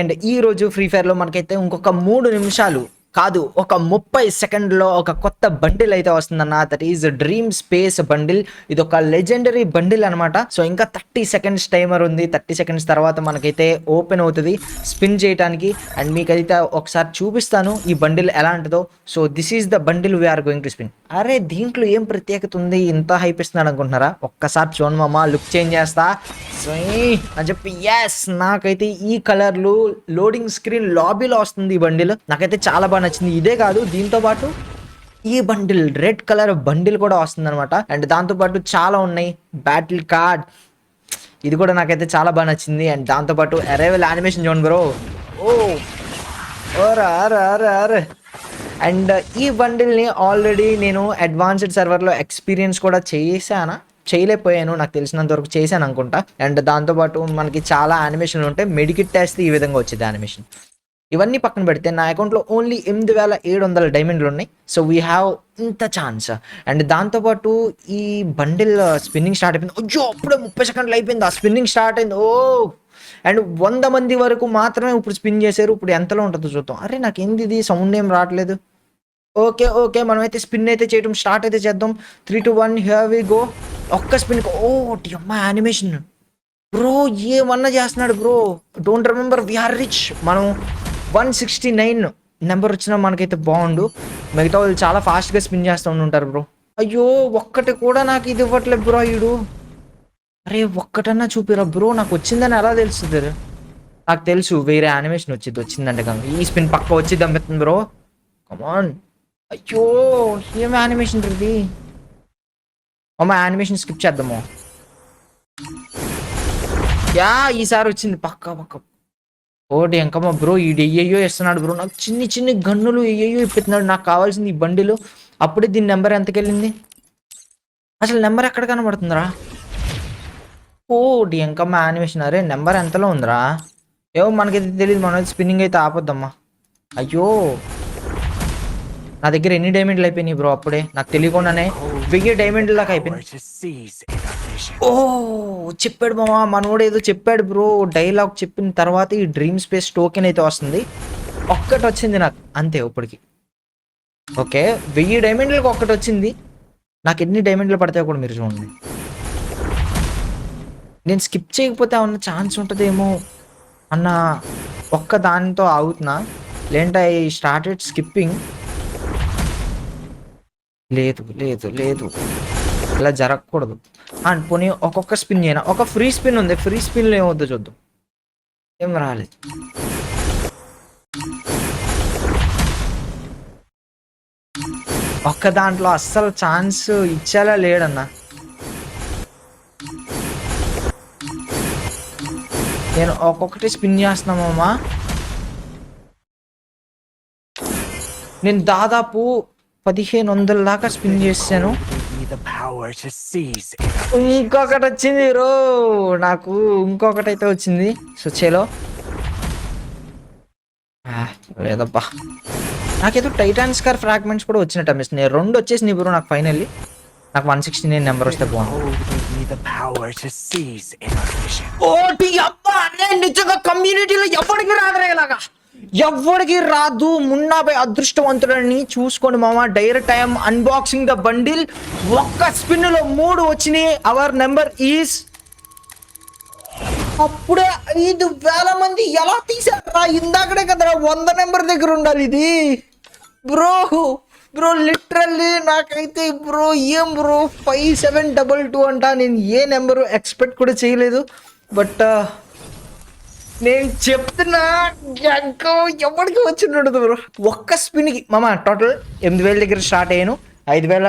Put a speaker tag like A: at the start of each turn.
A: And ఈ రోజు free fire లో మనకైతే ఇంకొక 3 నిమిషాలు కాదు, ఒక 30 సెకండ్లో ఒక కొత్త బండిల్ అయితే వస్తుందన్న. That is dream space bundle. ఇది ఒక లెజెండరీ బండిల్ అనమాట. సో ఇంకా 30 సెకండ్స్ టైమర్ ఉంది. 30 సెకండ్స్ తర్వాత మనకైతే ఓపెన్ అవుతుంది స్పిన్ చేయడానికి. అండ్ మీకైతే ఒకసారి చూపిస్తాను ఈ బండిల్ ఎలాంటిదో. So this is the bundle we're going to spin. అరే దీంట్లో ఏం ప్రత్యేకత ఉంది, ఇంత హైప్ ఇస్తున్నాడు అనుకుంటున్నారా? ఒక్కసారి చూడండి మామ, లుక్ చేంజ్ చేస్తా అని చెప్పి. ఎస్, నాకైతే ఈ కలర్లు లోడింగ్ స్క్రీన్ లాబీలో వస్తుంది ఈ బండిల్. నాకైతే చాలా బాగా నచ్చింది. ఇదే కాదు, దీంతో పాటు ఈ బండిల్ రెడ్ కలర్ బండిల్ కూడా వస్తుంది అనమాట. అండ్ దాంతో పాటు చాలా ఉన్నాయి. బ్యాటిల్ కార్డ్, ఇది కూడా నాకైతే చాలా బాగా నచ్చింది. అండ్ దాంతో పాటు అరైవల్ యానిమేషన్ చూడండి బ్రో. అరే అండ్ ఈ బండిల్ని ఆల్రెడీ నేను అడ్వాన్స్డ్ సర్వర్లో ఎక్స్పీరియన్స్ కూడా చేయలేకపోయాను, నాకు తెలిసినంత వరకు చేశాను అనుకుంటా. అండ్ దాంతోపాటు మనకి చాలా యానిమేషన్లు ఉంటాయి. మెడికిట్ టెస్ట్ ఈ విధంగా వచ్చేది యానిమేషన్. ఇవన్నీ పక్కన పెడితే నా అకౌంట్లో ఓన్లీ 8700 డైమండ్లు ఉన్నాయి. సో వీ హ్యావ్ ఇంత ఛాన్స్. అండ్ దాంతోపాటు ఈ బండిల్ స్పిన్నింగ్ స్టార్ట్ అయిపోయింది. అయ్యో, అప్పుడే 30 సెకండ్లు అయిపోయింది, ఆ స్పిన్నింగ్ స్టార్ట్ అయింది. అండ్ 100 మంది వరకు మాత్రమే ఇప్పుడు స్పిన్ చేశారు. ఇప్పుడు ఎంతలో ఉంటుందో చూద్దాం. అరే నాకు ఇది సౌండ్ ఏం రావట్లేదు. ఓకే, మనమైతే స్పిన్ అయితే చేయడం స్టార్ట్ అయితే చేద్దాం. 3, 2, 1 హియర్ వి గో. ఒక్క స్పిన్. అమ్మ యానిమేషన్ బ్రో, ఏమన్నా చేస్తున్నాడు bro. Don't remember we're rich. మనం 169 నెంబర్ వచ్చినా మనకైతే బాగుండు. మిగతా వాళ్ళు చాలా ఫాస్ట్గా స్పిన్ చేస్తూ ఉంటారు బ్రో. అయ్యో, ఒక్కటి కూడా నాకు ఇది ఇవ్వట్లేదు బ్రో ఈడు. అరే ఒక్కటన్నా చూపిరా బ్రో, నాకు వచ్చిందని ఎలా తెలుస్తుంది? నాకు తెలుసు వేరే యానిమేషన్ వచ్చిందంటే కానీ ఈ స్పిన్ పక్క వచ్చి దమ్మెత్తుంది బ్రో. కమాన్. అయ్యో, ఏం యానిమేషన్ ఇది? అమ్మ యానిమేషన్ స్కిప్ చేద్దాము. ఈసారి వచ్చింది పక్క. ఓటి ఎంకమ్మ బ్రో, ఈడు ఎయ్యో ఇస్తున్నాడు బ్రో. నాకు చిన్ని గన్నులు ఎయ్యో ఇప్పుతున్నాడు. నాకు కావాల్సింది ఈ బండిలు. అప్పుడే దీని నెంబర్ ఎంతకెళ్ళింది? అసలు నెంబర్ ఎక్కడ కనబడుతుందిరా? ఎంకమ్మ యానిమేషన్. అరే నెంబర్ ఎంతలో ఉందిరా? ఏమో మనకైతే తెలియదు. మనం స్పిన్నింగ్ అయితే ఆపొద్దమ్మా. అయ్యో, నా దగ్గర ఎన్ని డైమండ్లు అయిపోయినాయి బ్రో అప్పుడే, నాకు తెలియకుండానే 1000 డైమండ్ల దాకా అయిపోయింది. చెప్పాడు మామా, మనోడు ఏదో చెప్పాడు బ్రో. డైలాగ్ చెప్పిన తర్వాత ఈ డ్రీమ్ స్పేస్ టోకెన్ అయితే వస్తుంది. ఒక్కటి వచ్చింది నాకు అంతే ఇప్పటికి. ఓకే, 1000 డైమండ్లకు ఒక్కటి వచ్చింది. నాకు ఎన్ని డైమండ్లు పడతాయో కూడా మీరు చూడండి. నేను స్కిప్ చేయకపోతే ఏమన్నా ఛాన్స్ ఉంటుందేమో అన్న ఒక్క దానితో ఆగుతున్నా. లేదంటే ఐ స్టార్టెడ్ స్కిప్పింగ్. లేదు, ఇలా జరగకూడదు. అండ్ పోనీ ఒక్కొక్క స్పిన్ చేయనా. ఒక ఫ్రీ స్పిన్ ఉంది, ఫ్రీ స్పిన్లో ఏమవుద్దో చూద్దాం. ఏం రాలేదు. ఒక్క దాంట్లో అస్సలు ఛాన్స్ ఇచ్చేలా లేడన్నా. నేను ఒక్కొక్కటి స్పిన్ చేస్తున్నామమ్మా. నేను దాదాపు 1500 దాకా స్పిన్ చేశాను. ఇంకొకటి వచ్చింది బ్రో నాకు. ఇంకొకటి అయితే వచ్చింది. సో చేలో లేదబ్బా. నాకేదో టైటాన్ స్కార్ ఫ్రాగ్మెంట్స్ కూడా వచ్చినట్టు అనిపిస్తుంది. 2 వచ్చేసినాయి బ్రో నాకు ఫైనల్లీ. నాకు 169 నెంబర్ వస్తే బాగుంది. నిజంగా కమ్యూనిటీలో ఎవరికి రాదరేలాగా, ఎవరికి రాదు. మున్నాపై అదృష్టవంతుడని చూసుకోండి మామ. Direct time unboxing the bundle. ఒక్క స్పిన్ లో 3 వచ్చినాయి. Hour number is. అప్పుడే 5000 మంది ఎలా తీసారా? ఇందాకడే కదరా 100 నెంబర్ దగ్గర ఉండాలి ఇది బ్రో లిటరల్లీ. నాకైతే బ్రో ఏం బ్రో 5722 అంట. నేను ఏ నెంబరు ఎక్స్పెక్ట్ కూడా చేయలేదు. బట్ నేను చెప్తున్నా ఎవరికి వచ్చిండదు బ్రో. ఒక్క స్పిన్కి మామ టోటల్ 8000 దగ్గర స్టార్ట్ అయ్యాను. 5000